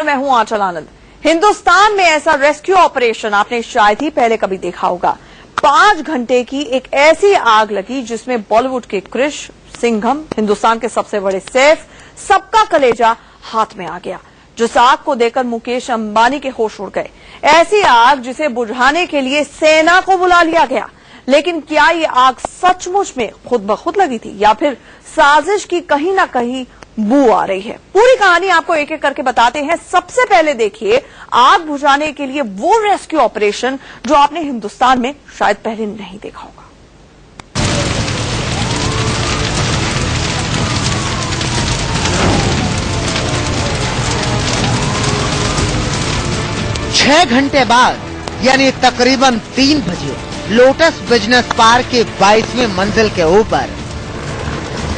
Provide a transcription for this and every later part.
मैं हूं आंचल आनंद। हिंदुस्तान में ऐसा रेस्क्यू ऑपरेशन आपने शायद ही पहले कभी देखा होगा। 5 घंटे की एक ऐसी आग लगी जिसमें बॉलीवुड के क्रिश, सिंघम, हिंदुस्तान के सबसे बड़े सैफ, सबका कलेजा हाथ में आ गया। जिस आग को देखकर मुकेश अंबानी के होश उड़ गए। ऐसी आग जिसे बुझाने के लिए सेना को बुला लिया गया। लेकिन क्या ये आग सचमुच में खुद ब खुद लगी थी या फिर साजिश की कहीं ना कहीं बू आ रही है? पूरी कहानी आपको एक एक करके बताते हैं। सबसे पहले देखिए आग बुझाने के लिए वो रेस्क्यू ऑपरेशन जो आपने हिंदुस्तान में शायद पहले नहीं देखा होगा। छह घंटे बाद यानी तकरीबन 3 बजे लोटस बिजनेस पार्क के 22वें मंजिल के ऊपर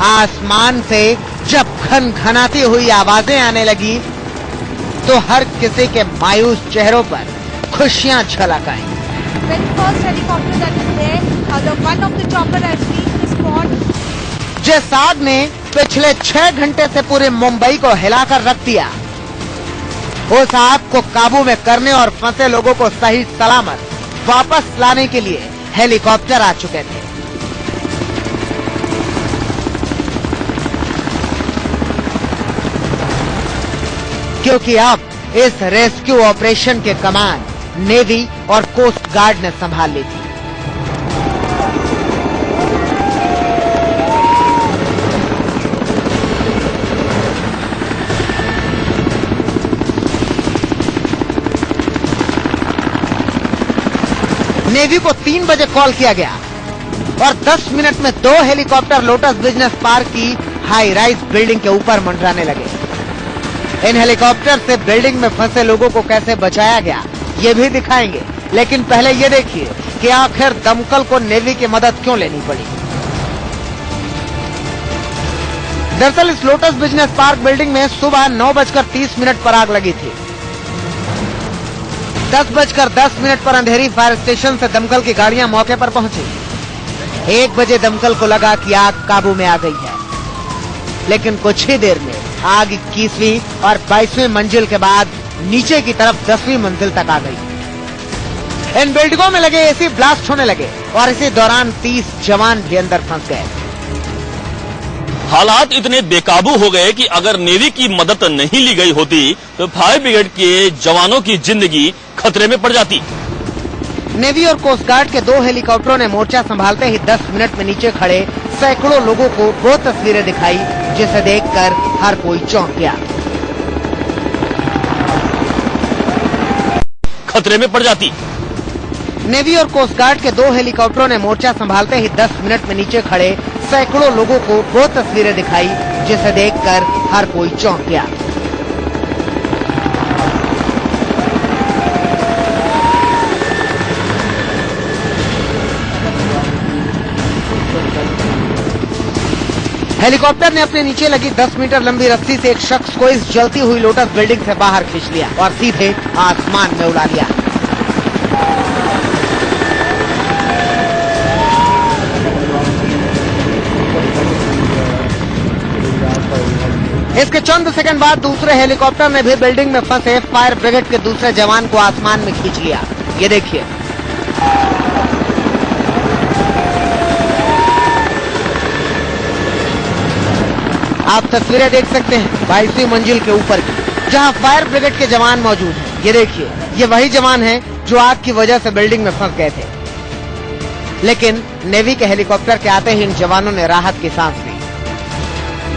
आसमान से जब घनघनाती हुई आवाजें आने लगी तो हर किसी के मायूस चेहरों पर खुशियां झलक आईं। जिस आग ने पिछले 6 घंटे से पूरे मुंबई को हिलाकर रख दिया, उस आग को काबू में करने और फंसे लोगों को सही सलामत वापस लाने के लिए हेलीकॉप्टर आ चुके थे। क्योंकि अब इस रेस्क्यू ऑपरेशन के कमान नेवी और कोस्ट गार्ड ने संभाल ली थी। नेवी को 3 बजे कॉल किया गया और 10 मिनट में 2 हेलीकॉप्टर लोटस बिजनेस पार्क की हाई राइज बिल्डिंग के ऊपर मंडराने लगे। इन हेलीकॉप्टर से बिल्डिंग में फंसे लोगों को कैसे बचाया गया ये भी दिखाएंगे, लेकिन पहले ये देखिए कि आखिर दमकल को नेवी की मदद क्यों लेनी पड़ी। दरअसल इस लोटस बिजनेस पार्क बिल्डिंग में सुबह 9:30 पर आग लगी थी। 10:10 पर अंधेरी फायर स्टेशन से दमकल की गाड़ियां मौके पर पहुंची। 1 बजे दमकल को लगा कि आग काबू में आ गई है, लेकिन कुछ ही देर में आग 21वीं और 22वें मंजिल के बाद नीचे की तरफ 10वीं मंजिल तक आ गई। इन बिल्डिंगों में लगे एसी ब्लास्ट होने लगे और इसी दौरान 30 जवान भी अंदर फंस गए। हालात इतने बेकाबू हो गए कि अगर नेवी की मदद नहीं ली गई होती तो फायर ब्रिगेड के जवानों की जिंदगी खतरे में पड़ जाती। नेवी और कोस्ट गार्ड के 2 हेलीकॉप्टरों ने मोर्चा संभालते ही 10 मिनट में नीचे खड़े सैकड़ों लोगों को वो तस्वीरें दिखाई जिसे देखकर हर कोई चौंक गया। खतरे में पड़ जाती। नेवी और कोस्ट गार्ड के 2 हेलीकॉप्टरों ने मोर्चा संभालते ही 10 मिनट में नीचे खड़े सैकड़ों लोगों को वो तस्वीरें दिखाई जिसे देखकर हर कोई चौंक गया। हेलीकॉप्टर ने अपने नीचे लगी 10 मीटर लंबी रस्सी से एक शख्स को इस जलती हुई लोटस बिल्डिंग से बाहर खींच लिया और सीधे आसमान में उड़ा लिया। इसके चंद सेकंड बाद दूसरे हेलीकॉप्टर ने भी बिल्डिंग में फंसे फायर ब्रिगेड के दूसरे जवान को आसमान में खींच लिया। ये देखिए, आप तस्वीरें देख सकते हैं 22वीं मंजिल के ऊपर की, जहां फायर ब्रिगेड के जवान मौजूद हैं। ये देखिए, ये वही जवान हैं जो आग की वजह से बिल्डिंग में फंस गए थे। लेकिन नेवी के हेलीकॉप्टर के आते ही इन जवानों ने राहत की सांस ली।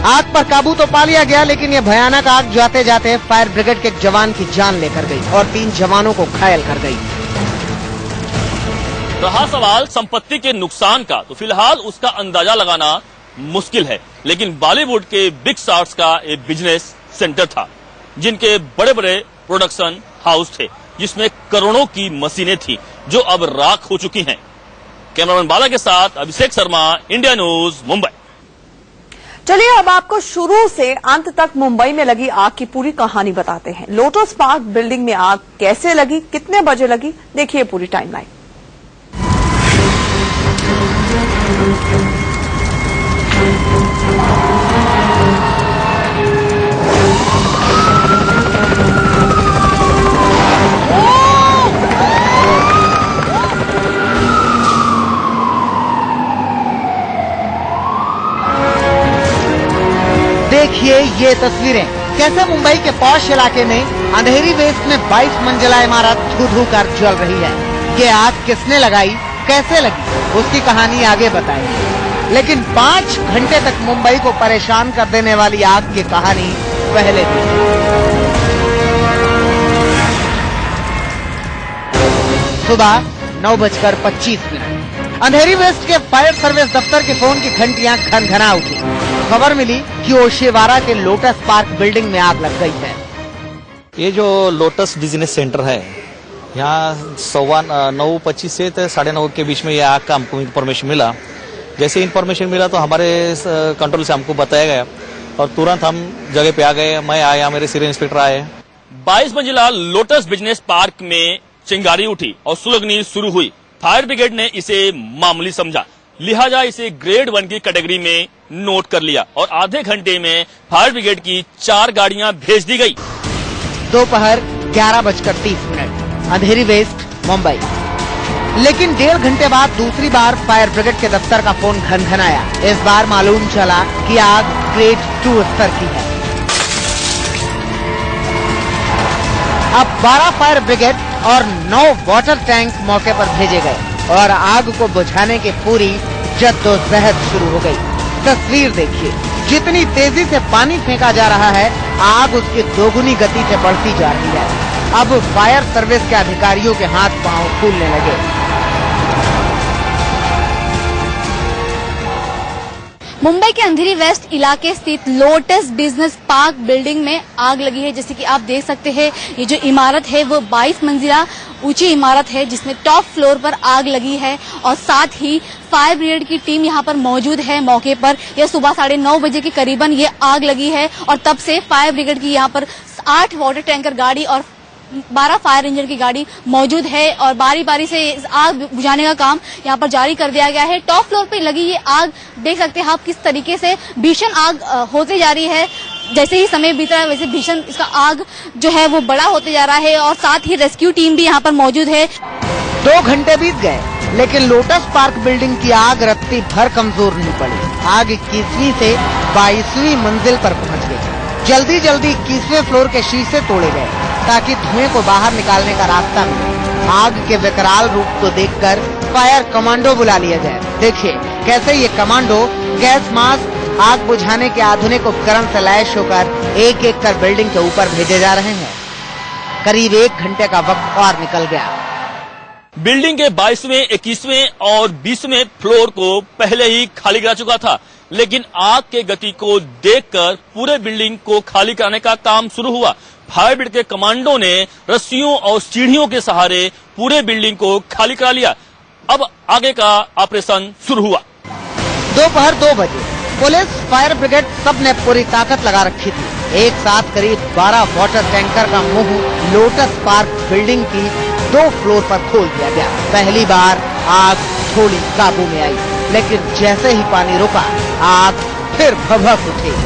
आग पर काबू तो पा लिया गया, लेकिन ये भयानक आग जाते जाते फायर ब्रिगेड के एक जवान की जान लेकर गई और 3 जवानों को घायल कर गई। रहा सवाल संपत्ति के नुकसान का, तो फिलहाल उसका अंदाजा लगाना मुश्किल है, लेकिन बॉलीवुड के बिग स्टार्स का एक बिजनेस सेंटर था जिनके बड़े बड़े प्रोडक्शन हाउस थे जिसमें करोड़ों की मशीनें थी जो अब राख हो चुकी हैं। कैमरामैन बाला के साथ अभिषेक शर्मा, इंडिया न्यूज, मुंबई। चलिए अब आपको शुरू से अंत तक मुंबई में लगी आग की पूरी कहानी बताते हैं। लोटस पार्क बिल्डिंग में आग कैसे लगी, कितने बजे लगी, देखिए पूरी टाइमलाइन। ये तस्वीरें कैसे मुंबई के पॉश इलाके में अंधेरी वेस्ट में 22 मंजिला इमारत धू-धू कर जल रही है। ये आग किसने लगाई, कैसे लगी, उसकी कहानी आगे बताएंगे। लेकिन 5 घंटे तक मुंबई को परेशान कर देने वाली आग की कहानी पहले देखिए। सुबह 9:25 अंधेरी वेस्ट के फायर सर्विस दफ्तर के फोन की घंटियां खनखना उठी। खबर मिली कि ओशिवारा के लोटस पार्क बिल्डिंग में आग लग गई है। ये जो लोटस बिजनेस सेंटर है, यहाँ 9:25 से 9:30 के बीच में ये आग का हमको इन्फॉर्मेशन मिला। जैसे इन्फॉर्मेशन मिला तो हमारे कंट्रोल से हमको बताया गया और तुरंत हम जगह पे आ गए। मैं आया, मेरे सीनियर इंस्पेक्टर आए। 22 मंजिला लोटस बिजनेस पार्क में चिंगारी उठी और सुलगनी शुरू हुई। फायर ब्रिगेड ने इसे मामूली समझा, लिहाजा इसे ग्रेड 1 की कैटेगरी में नोट कर लिया और आधे घंटे में फायर ब्रिगेड की 4 गाड़ियां भेज दी गई। दोपहर 11:30 अंधेरी वेस्ट मुंबई। लेकिन 1.5 घंटे बाद दूसरी बार फायर ब्रिगेड के दफ्तर का फोन घनघनाया। इस बार मालूम चला कि आग ग्रेड 2 स्तर की है। अब 12 फायर ब्रिगेड और 9 वाटर टैंक मौके पर भेजे गए और आग को बुझाने की पूरी जद्दोजहद शुरू हो गई। तस्वीर देखिए, जितनी तेजी से पानी फेंका जा रहा है, आग उसकी दोगुनी गति से बढ़ती जा रही है। अब फायर सर्विस के अधिकारियों के हाथ पांव फूलने लगे। मुंबई के अंधेरी वेस्ट इलाके स्थित लोटस बिजनेस पार्क बिल्डिंग में आग लगी है। जैसे कि आप देख सकते हैं, ये जो इमारत है वो 22 मंजिला ऊंची इमारत है जिसमें टॉप फ्लोर पर आग लगी है और साथ ही फायर ब्रिगेड की टीम यहाँ पर मौजूद है मौके पर। यह सुबह 9:30 बजे के करीबन ये आग लगी है और तब से फायर ब्रिगेड की यहाँ पर 8 वाटर टैंकर गाड़ी और 12 फायर इंजन की गाड़ी मौजूद है और बारी बारी से इस आग बुझाने का काम यहाँ पर जारी कर दिया गया है। टॉप फ्लोर पे लगी ये आग देख सकते हैं आप किस तरीके से भीषण आग होते जा रही है। जैसे ही समय बीत रहा है वैसे भीषण इसका आग जो है वो बड़ा होते जा रहा है और साथ ही रेस्क्यू टीम भी यहाँ पर मौजूद है। 2 घंटे बीत गए लेकिन लोटस पार्क बिल्डिंग की आग रत्ती भर कमजोर नहीं पड़ी। आग 21वीं से 22वीं मंजिल पर पहुँच गई। जल्दी जल्दी 21वें फ्लोर के शीशे तोड़े गए ताकि धुएं को बाहर निकालने का रास्ता मिले। आग के विकराल रूप को देखकर फायर कमांडो बुला लिया जाए। देखिए कैसे ये कमांडो गैस मास्क, आग बुझाने के आधुनिक उपकरण से लैस होकर एक एक कर बिल्डिंग के ऊपर भेजे जा रहे हैं। करीब 1 घंटे का वक्त और निकल गया। बिल्डिंग के 22वें, 21वें और 20वें फ्लोर को पहले ही खाली करा चुका था, लेकिन आग के गति को देखकर पूरे बिल्डिंग को खाली कराने का काम शुरू हुआ। फायर ब्रिगेड के कमांडो ने रस्सियों और सीढ़ियों के सहारे पूरे बिल्डिंग को खाली करा लिया। अब आगे का ऑपरेशन शुरू हुआ। दोपहर 2 बजे पुलिस, फायर ब्रिगेड सब ने पूरी ताकत लगा रखी थी। एक साथ करीब 12 वाटर टैंकर का मुंह लोटस पार्क बिल्डिंग की 2 फ्लोर पर खोल दिया गया। पहली बार आग थोड़ी काबू में आई, लेकिन जैसे ही पानी रुका आग फिर भभक उठी।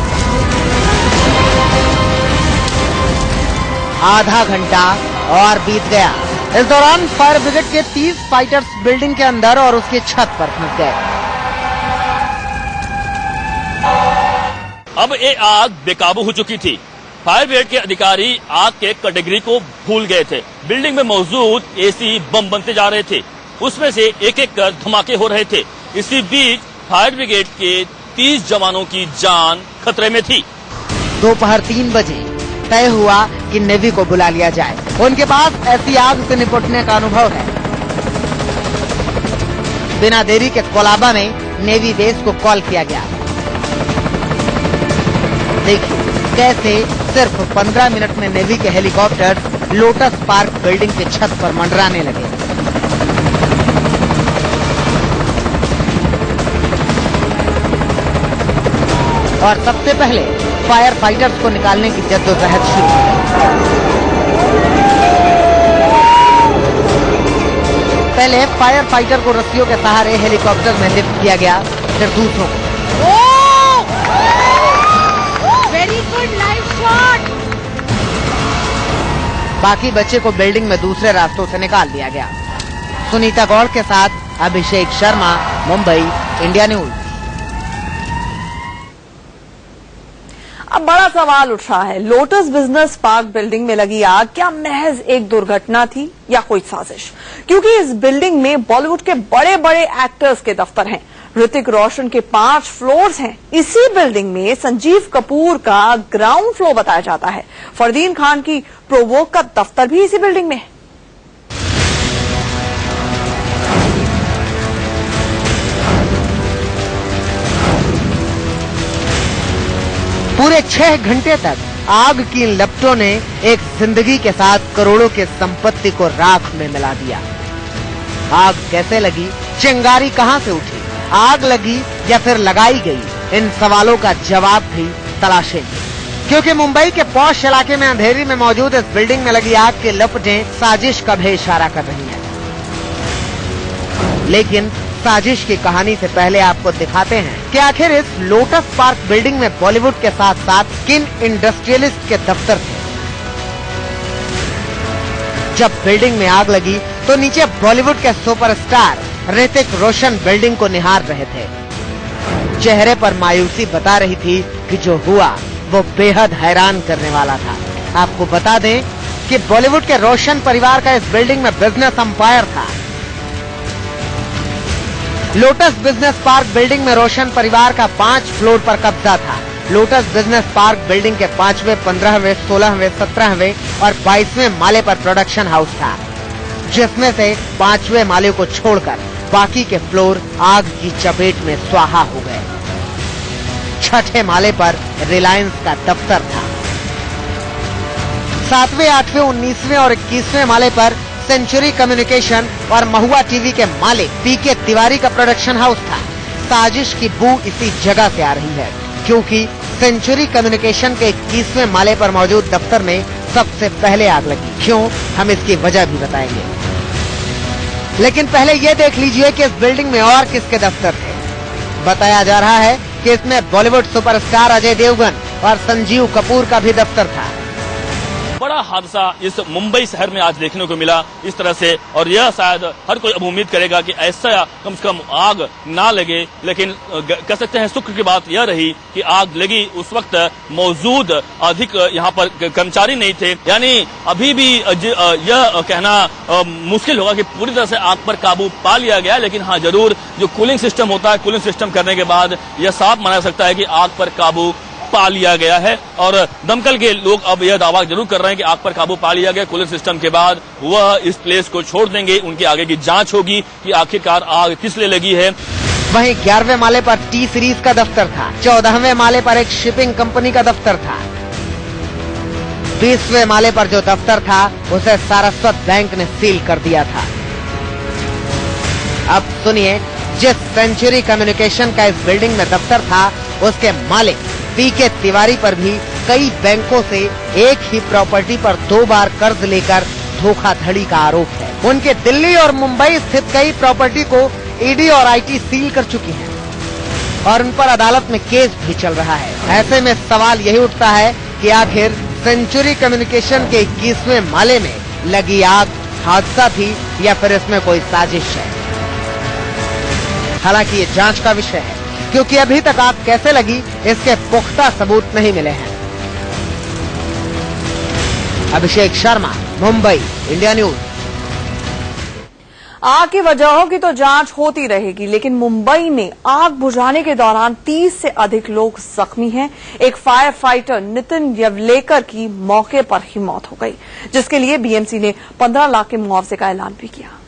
आधा घंटा और बीत गया। इस दौरान फायर ब्रिगेड के 30 फाइटर्स बिल्डिंग के अंदर और उसकी छत पर फंस गए। अब ये आग बेकाबू हो चुकी थी। फायर ब्रिगेड के अधिकारी आग के कैटेगरी को भूल गए थे। बिल्डिंग में मौजूद एसी बम बनते जा रहे थे, उसमें से एक एक कर धमाके हो रहे थे। इसी बीच फायर ब्रिगेड के 30 जवानों की जान खतरे में थी। दोपहर 3 बजे तय हुआ कि नेवी को बुला लिया जाए। उनके पास ऐसी आग से निपटने का अनुभव है। बिना देरी के कोलाबा में नेवी बेस को कॉल किया गया। देखिए कैसे सिर्फ 15 मिनट में नेवी के हेलीकॉप्टर लोटस पार्क बिल्डिंग की छत पर मंडराने लगे। और सबसे पहले फायर फाइटर्स को निकालने की जद्दोजहद शुरू हो गई। पहले फायर फाइटर को रस्सियों के सहारे हेलीकॉप्टर में लिफ्ट किया गया, फिर दूसरों को। Very good live shot. बाकी बच्चे को बिल्डिंग में दूसरे रास्तों से निकाल दिया गया। सुनीता गौड़ के साथ अभिषेक शर्मा, मुंबई, इंडिया न्यूज। अब बड़ा सवाल उठ रहा है, लोटस बिजनेस पार्क बिल्डिंग में लगी आग क्या महज एक दुर्घटना थी या कोई साजिश? क्योंकि इस बिल्डिंग में बॉलीवुड के बड़े बड़े एक्टर्स के दफ्तर हैं। ऋतिक रोशन के 5 फ्लोर्स हैं। इसी बिल्डिंग में संजीव कपूर का ग्राउंड फ्लोर बताया जाता है। फरदीन खान की प्रोवोक का दफ्तर भी इसी बिल्डिंग में है। पूरे 6 घंटे तक आग की लपटों ने एक जिंदगी के साथ करोड़ों के संपत्ति को राख में मिला दिया। आग कैसे लगी, चिंगारी कहां से उठी, आग लगी या फिर लगाई गई, इन सवालों का जवाब भी तलाशेंगे। क्योंकि मुंबई के पॉश इलाके में अंधेरी में मौजूद इस बिल्डिंग में लगी आग की लपटें साजिश का भी इशारा कर रही हैं। लेकिन साजिश की कहानी से पहले आपको दिखाते हैं कि आखिर इस लोटस पार्क बिल्डिंग में बॉलीवुड के साथ साथ किन इंडस्ट्रियलिस्ट के दफ्तर थे। जब बिल्डिंग में आग लगी तो नीचे बॉलीवुड के सुपरस्टार ऋतिक रोशन बिल्डिंग को निहार रहे थे। चेहरे पर मायूसी बता रही थी कि जो हुआ वो बेहद हैरान करने वाला था। आपको बता दें कि बॉलीवुड के रोशन परिवार का इस बिल्डिंग में बिजनेस एम्पायर था। लोटस बिजनेस पार्क बिल्डिंग में रोशन परिवार का 5 फ्लोर पर कब्जा था। लोटस बिजनेस पार्क बिल्डिंग के 5वें, 15वें, 16वें, 17वें और 22वें माले पर प्रोडक्शन हाउस था, जिसमें से 5वें माले को छोड़कर बाकी के फ्लोर आग की चपेट में स्वाहा हो गए। 6ठे माले पर रिलायंस का दफ्तर था। 7वें, 8वें, 19वें और 21वें माले पर सेंचुरी कम्युनिकेशन और महुआ टीवी के मालिक पीके तिवारी का प्रोडक्शन हाउस था। साजिश की बू इसी जगह से आ रही है, क्योंकि सेंचुरी कम्युनिकेशन के 21वें माले पर मौजूद दफ्तर में सबसे पहले आग लगी। क्यों, हम इसकी वजह भी बताएंगे। लेकिन पहले ये देख लीजिए कि इस बिल्डिंग में और किसके दफ्तर थे। बताया जा रहा है कि इसमें बॉलीवुड सुपरस्टार अजय देवगन और संजीव कपूर का भी दफ्तर था। बड़ा हादसा इस मुंबई शहर में आज देखने को मिला इस तरह से, और यह शायद हर कोई अब उम्मीद करेगा कि ऐसा कम से कम आग ना लगे। लेकिन कह सकते हैं शुक्र की बात यह रही कि आग लगी उस वक्त मौजूद अधिक यहाँ पर कर्मचारी नहीं थे। यानी अभी भी यह कहना मुश्किल होगा कि पूरी तरह से आग पर काबू पा लिया गया। लेकिन हाँ, जरूर जो कूलिंग सिस्टम होता है, कूलिंग सिस्टम करने के बाद यह साफ माना जा सकता है कि आग पर काबू पा लिया गया है। और दमकल के लोग अब यह दावा जरूर कर रहे हैं कि आग पर काबू पा लिया गया। कूलिंग सिस्टम के बाद वह इस प्लेस को छोड़ देंगे। उनकी आगे की जांच होगी कि आखिरकार आग किस लिए लगी है। वहीं 11वें माले पर टी सीरीज का दफ्तर था। 14वें माले पर एक शिपिंग कंपनी का दफ्तर था। 20वें माले पर जो दफ्तर था उसे सारस्वत बैंक ने सील कर दिया था। अब सुनिए, जिस सेंचुरी कम्युनिकेशन का इस बिल्डिंग में दफ्तर था, उसके मालिक पीके तिवारी पर भी कई बैंकों से एक ही प्रॉपर्टी पर 2 बार कर्ज लेकर धोखाधड़ी का आरोप है। उनके दिल्ली और मुंबई स्थित कई प्रॉपर्टी को ईडी और आईटी सील कर चुकी है और उन पर अदालत में केस भी चल रहा है। ऐसे में सवाल यही उठता है कि आखिर सेंचुरी कम्युनिकेशन के 21वें माले में लगी आग हादसा थी या फिर इसमें कोई साजिश है। हालांकि ये जांच का विषय है, क्योंकि अभी तक आग कैसे लगी इसके पुख्ता सबूत नहीं मिले हैं। Abhishek Sharma, Mumbai, India news. आग की वजहों की तो जांच होती रहेगी, लेकिन मुंबई में आग बुझाने के दौरान 30 से अधिक लोग जख्मी हैं। एक फायर फाइटर नितिन यवलेकर की मौके पर ही मौत हो गई, जिसके लिए बीएमसी ने 15 लाख के मुआवजे का ऐलान भी किया।